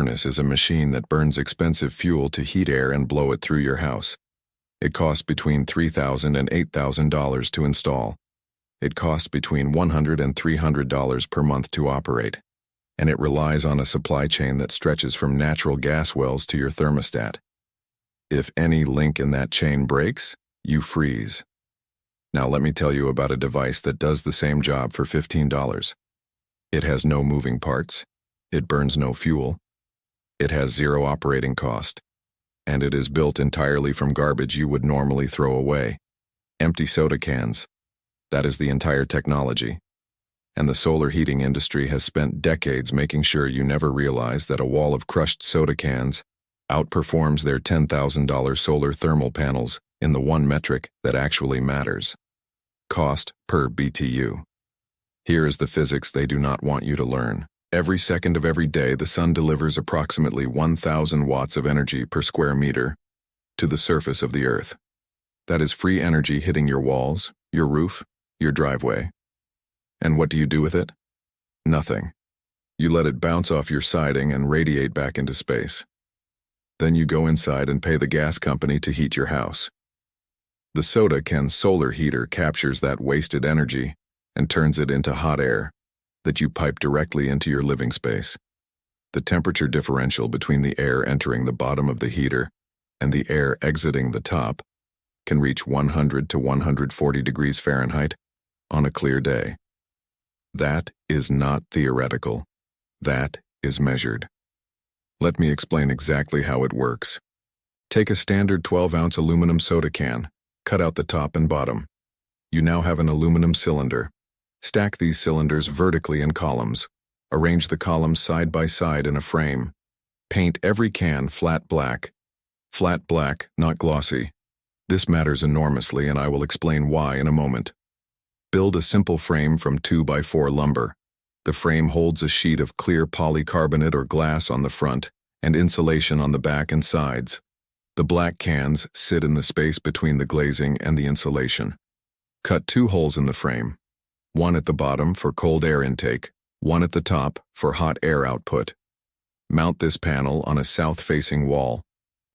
furnace is a machine that burns expensive fuel to heat air and blow it through your house. It costs between $3,000 and $8,000 to install. It costs between $100 and $300 per month to operate. And it relies on a supply chain that stretches from natural gas wells to your thermostat. If any link in that chain breaks, you freeze. Now let me tell you about a device that does the same job for $15. It has no moving parts. It burns no fuel. It has zero operating cost. And it is built entirely from garbage you would normally throw away. Empty soda cans. That is the entire technology. And the solar heating industry has spent decades making sure you never realize that a wall of crushed soda cans outperforms their $10,000 solar thermal panels in the one metric that actually matters: cost per BTU. Here is the physics they do not want you to learn. Every second of every day, the sun delivers approximately 1,000 watts of energy per square meter to the surface of the earth. That is free energy hitting your walls, your roof, your driveway. And what do you do with it? Nothing. You let it bounce off your siding and radiate back into space. Then you go inside and pay the gas company to heat your house. The soda can solar heater captures that wasted energy and turns it into hot air that you pipe directly into your living space. The temperature differential between the air entering the bottom of the heater and the air exiting the top can reach 100 to 140 degrees Fahrenheit on a clear day. That is not theoretical. That is measured. Let me explain exactly how it works. Take a standard 12-ounce aluminum soda can, cut out the top and bottom. You now have an aluminum cylinder. Stack these cylinders vertically in columns. Arrange the columns side by side in a frame. Paint every can flat black. Flat black, not glossy. This matters enormously, and I will explain why in a moment. Build a simple frame from 2x4 lumber. The frame holds a sheet of clear polycarbonate or glass on the front and insulation on the back and sides. The black cans sit in the space between the glazing and the insulation. Cut 2 holes in the frame. One at the bottom for cold air intake, one at the top for hot air output. Mount this panel on a south-facing wall.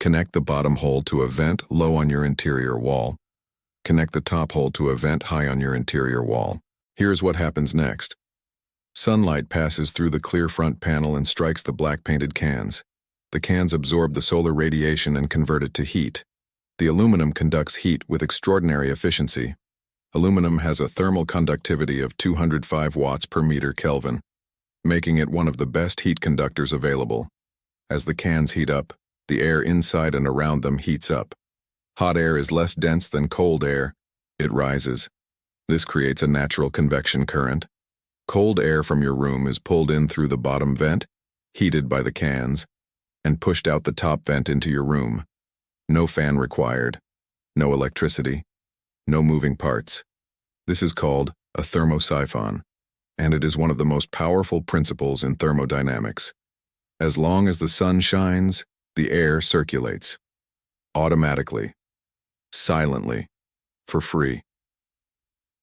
Connect the bottom hole to a vent low on your interior wall. Connect the top hole to a vent high on your interior wall. Here's what happens next. Sunlight passes through the clear front panel and strikes the black painted cans. The cans absorb the solar radiation and convert it to heat. The aluminum conducts heat with extraordinary efficiency. Aluminum has a thermal conductivity of 205 watts per meter Kelvin, making it one of the best heat conductors available. As the cans heat up, the air inside and around them heats up. Hot air is less dense than cold air. It rises. This creates a natural convection current. Cold air from your room is pulled in through the bottom vent, heated by the cans, and pushed out the top vent into your room. No fan required. No electricity. No moving parts. This is called a thermosiphon, and it is one of the most powerful principles in thermodynamics. As long as the sun shines, the air circulates. Automatically. Silently. For free.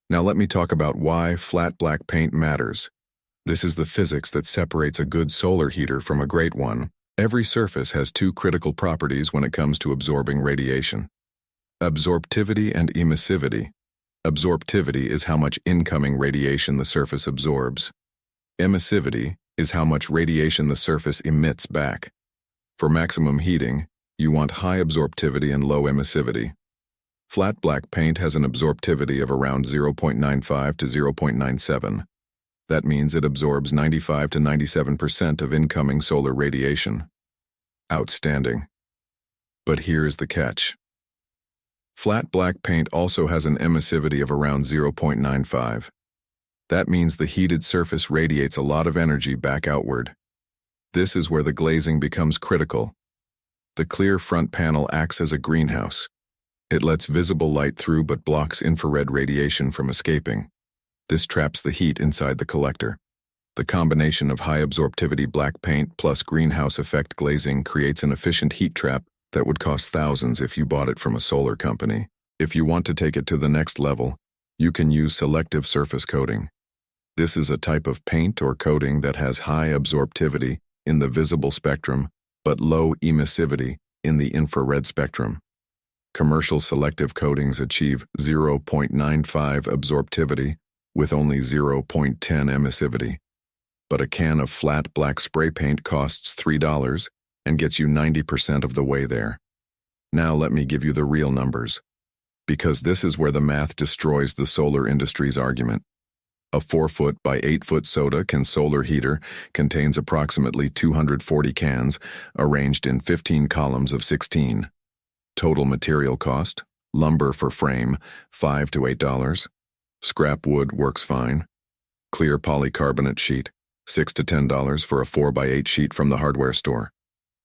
Now let me talk about why flat black paint matters. This is the physics that separates a good solar heater from a great one. Every surface has 2 critical properties when it comes to absorbing radiation: absorptivity and emissivity. Absorptivity is how much incoming radiation the surface absorbs. Emissivity is how much radiation the surface emits back. For maximum heating, you want high absorptivity and low emissivity. Flat black paint has an absorptivity of around 0.95 to 0.97. That means it absorbs 95 to 97% of incoming solar radiation. Outstanding. But here is the catch. Flat black paint also has an emissivity of around 0.95. That means the heated surface radiates a lot of energy back outward. This is where the glazing becomes critical. The clear front panel acts as a greenhouse. It lets visible light through but blocks infrared radiation from escaping. This traps the heat inside the collector. The combination of high absorptivity black paint plus greenhouse effect glazing creates an efficient heat trap that would cost thousands if you bought it from a solar company. If you want to take it to the next level, you can use selective surface coating. This is a type of paint or coating that has high absorptivity in the visible spectrum, but low emissivity in the infrared spectrum. Commercial selective coatings achieve 0.95 absorptivity with only 0.10 emissivity. But a can of flat black spray paint costs $3 and gets you 90% of the way there. Now let me give you the real numbers, because this is where the math destroys the solar industry's argument. A 4-foot by 8-foot soda can solar heater contains approximately 240 cans arranged in 15 columns of 16. Total material cost: lumber for frame, $5 to $8. Scrap wood works fine. Clear polycarbonate sheet, $6 to $10 for a 4x8 sheet from the hardware store.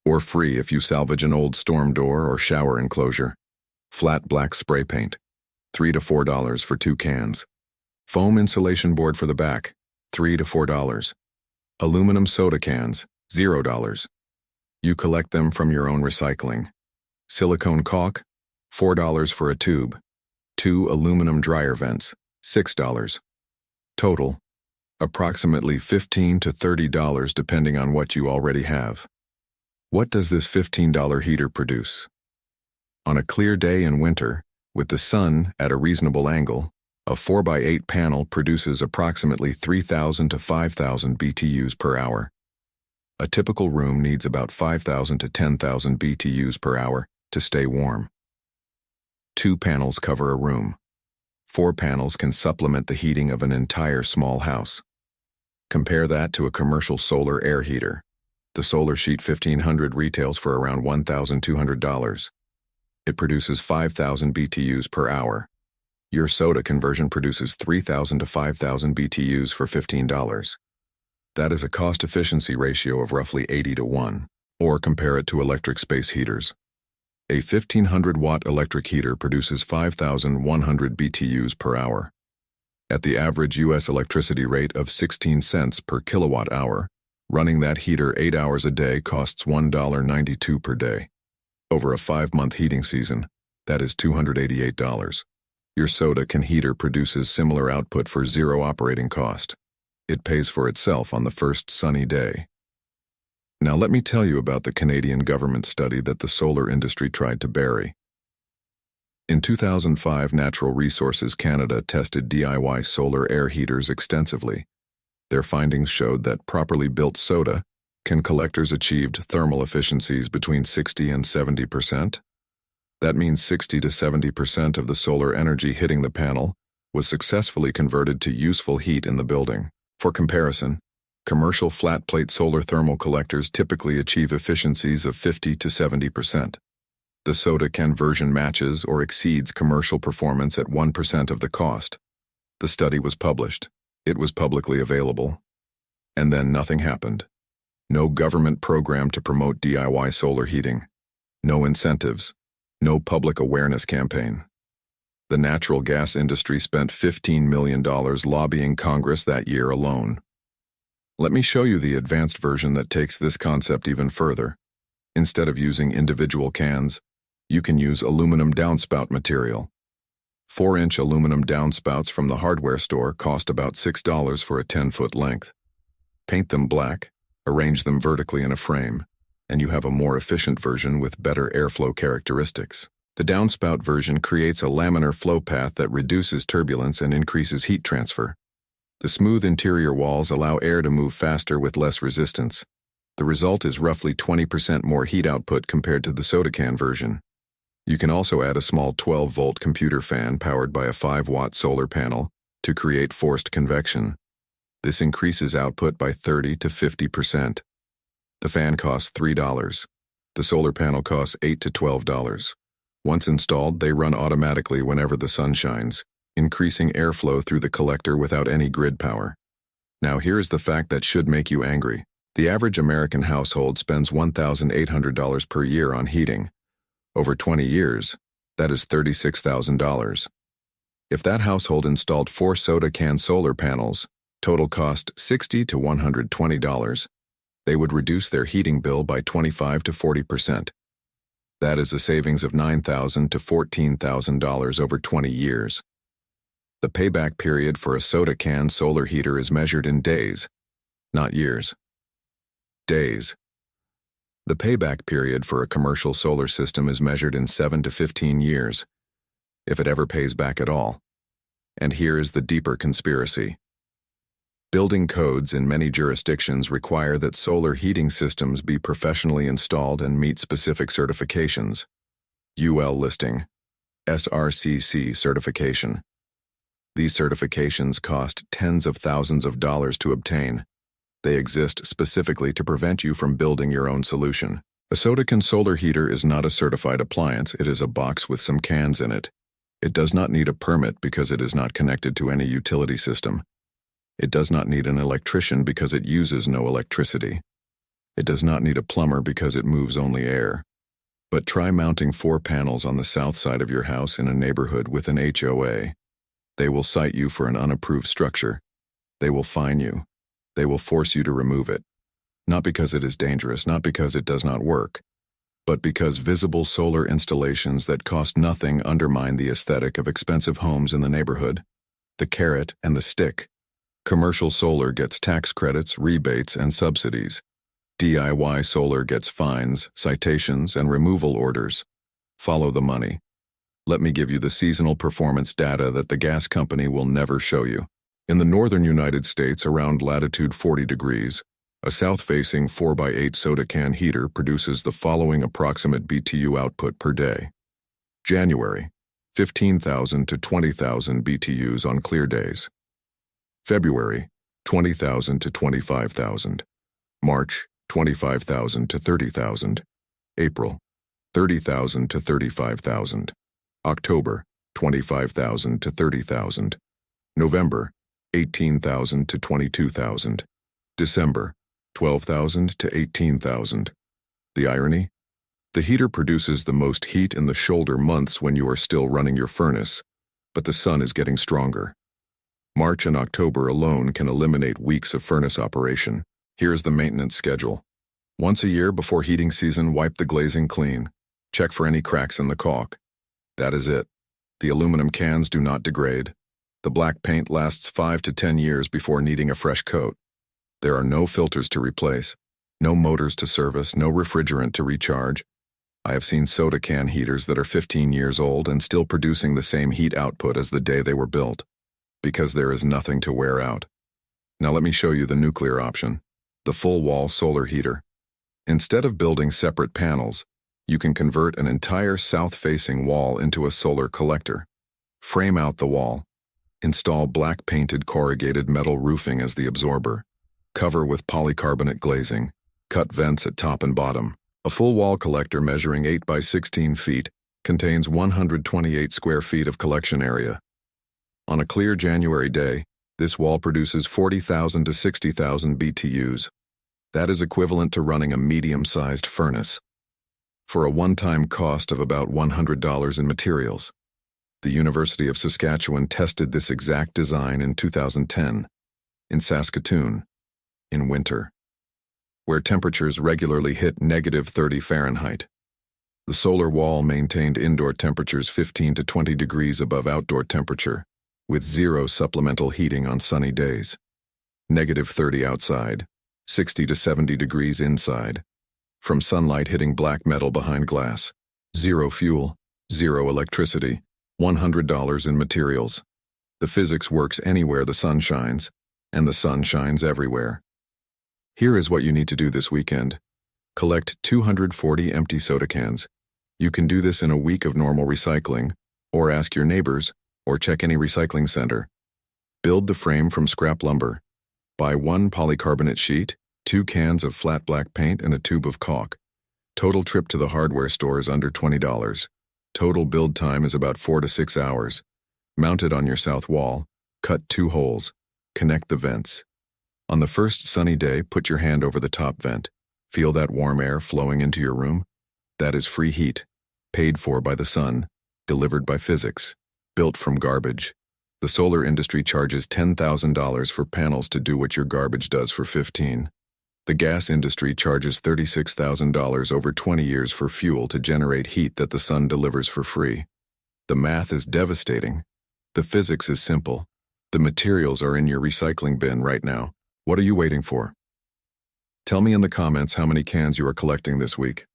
Or free if you salvage an old storm door or shower enclosure. Flat black spray paint, $3 to $4 for 2 cans. Foam insulation board for the back, $3 to $4. Aluminum soda cans, $0. You collect them from your own recycling. Silicone caulk, $4 for a tube. 2 aluminum dryer vents, $6. Total, approximately $15 to $30 depending on what you already have. What does this $15 heater produce? On a clear day in winter, with the sun at a reasonable angle, a 4x8 panel produces approximately 3,000 to 5,000 BTUs per hour. A typical room needs about 5,000 to 10,000 BTUs per hour to stay warm. 2 panels cover a room. 4 panels can supplement the heating of an entire small house. Compare that to a commercial solar air heater. The Solar Sheet 1500 retails for around $1,200. It produces 5,000 BTUs per hour. Your soda conversion produces 3,000 to 5,000 BTUs for $15. That is a cost efficiency ratio of roughly 80 to 1, or compare it to electric space heaters. A 1,500-watt electric heater produces 5,100 BTUs per hour. At the average U.S. electricity rate of 16 cents per kilowatt hour, running that heater 8 hours a day costs $1.92 per day. Over a 5-month heating season, that is $288. Your soda can heater produces similar output for zero operating cost. It pays for itself on the first sunny day. Now let me tell you about the Canadian government study that the solar industry tried to bury. In 2005, Natural Resources Canada tested DIY solar air heaters extensively. Their findings showed that properly built soda can collectors achieved thermal efficiencies between 60 and 70%. That means 60 to 70% of the solar energy hitting the panel was successfully converted to useful heat in the building. For comparison, commercial flat-plate solar thermal collectors typically achieve efficiencies of 50 to 70%. The soda can version matches or exceeds commercial performance at 1% of the cost. The study was published. It was publicly available. And then nothing happened. No government program to promote DIY solar heating. No incentives. No public awareness campaign. The natural gas industry spent $15 million lobbying Congress that year alone. Let me show you the advanced version that takes this concept even further. Instead of using individual cans, you can use aluminum downspout material. 4-inch aluminum downspouts from the hardware store cost about $6 for a 10-foot length. Paint them black, arrange them vertically in a frame, and you have a more efficient version with better airflow characteristics. The downspout version creates a laminar flow path that reduces turbulence and increases heat transfer. The smooth interior walls allow air to move faster with less resistance. The result is roughly 20% more heat output compared to the soda can version. You can also add a small 12-volt computer fan powered by a 5-watt solar panel to create forced convection. This increases output by 30 to 50%. The fan costs $3. The solar panel costs $8 to $12. Once installed, they run automatically whenever the sun shines, increasing airflow through the collector without any grid power. Now here's the fact that should make you angry. The average American household spends $1,800 per year on heating. Over 20 years, that is $36,000. If that household installed 4 soda can solar panels, total cost $60 to $120, they would reduce their heating bill by 25 to 40%. That is a savings of $9,000 to $14,000 over 20 years. The payback period for a soda can solar heater is measured in days, not years. Days. The payback period for a commercial solar system is measured in 7 to 15 years, if it ever pays back at all. And here is the deeper conspiracy. Building codes in many jurisdictions require that solar heating systems be professionally installed and meet specific certifications. UL listing, SRCC certification. These certifications cost tens of thousands of dollars to obtain. They exist specifically to prevent you from building your own solution. A Sodacan solar heater is not a certified appliance, it is a box with some cans in it. It does not need a permit because it is not connected to any utility system. It does not need an electrician because it uses no electricity. It does not need a plumber because it moves only air. But try mounting 4 panels on the south side of your house in a neighborhood with an HOA. They will cite you for an unapproved structure. They will fine you. They will force you to remove it. Not because it is dangerous, not because it does not work, but because visible solar installations that cost nothing undermine the aesthetic of expensive homes in the neighborhood. The carrot and the stick. Commercial solar gets tax credits, rebates, and subsidies. DIY solar gets fines, citations, and removal orders. Follow the money. Let me give you the seasonal performance data that the gas company will never show you. In the northern United States, around latitude 40 degrees, a south-facing 4x8 Sodacan heater produces the following approximate BTU output per day. January, 15,000 to 20,000 BTUs on clear days. February, 20,000 to 25,000. March, 25,000 to 30,000. April, 30,000 to 35,000. October, 25,000 to 30,000. November, 18,000 to 22,000. December, 12,000 to 18,000. The irony? The heater produces the most heat in the shoulder months when you are still running your furnace, but the sun is getting stronger. March and October alone can eliminate weeks of furnace operation. Here's the maintenance schedule. Once a year before heating season, wipe the glazing clean. Check for any cracks in the caulk. That is it. The aluminum cans do not degrade. The black paint lasts 5 to 10 years before needing a fresh coat. There are no filters to replace, no motors to service, no refrigerant to recharge. I have seen Sodacan heaters that are 15 years old and still producing the same heat output as the day they were built, because there is nothing to wear out. Now let me show you the nuclear option, the full-wall solar heater. Instead of building separate panels, you can convert an entire south-facing wall into a solar collector. Frame out the wall. Install black-painted corrugated metal roofing as the absorber. Cover with polycarbonate glazing. Cut vents at top and bottom. A full wall collector measuring 8 by 16 feet contains 128 square feet of collection area. On a clear January day, this wall produces 40,000 to 60,000 BTUs. That is equivalent to running a medium-sized furnace. For a one-time cost of about $100 in materials. The University of Saskatchewan tested this exact design in 2010, in Saskatoon, in winter, where temperatures regularly hit -30 Fahrenheit. The solar wall maintained indoor temperatures 15 to 20 degrees above outdoor temperature, with 0 supplemental heating on sunny days. -30 outside, 60 to 70 degrees inside. From sunlight hitting black metal behind glass. 0 fuel, 0 electricity, $100 in materials. The physics works anywhere the sun shines, and the sun shines everywhere. Here is what you need to do this weekend. Collect 240 empty soda cans. You can do this in a week of normal recycling, or ask your neighbors, or check any recycling center. Build the frame from scrap lumber. Buy 1 polycarbonate sheet, 2 cans of flat black paint, and a tube of caulk. Total trip to the hardware store is under $20. Total build time is about 4 to 6 hours. Mount it on your south wall. Cut 2 holes. Connect the vents. On the first sunny day, put your hand over the top vent. Feel that warm air flowing into your room? That is free heat, paid for by the sun, delivered by physics, built from garbage. The solar industry charges $10,000 for panels to do what your garbage does for 15. The gas industry charges $36,000 over 20 years for fuel to generate heat that the sun delivers for free. The math is devastating. The physics is simple. The materials are in your recycling bin right now. What are you waiting for? Tell me in the comments how many cans you are collecting this week.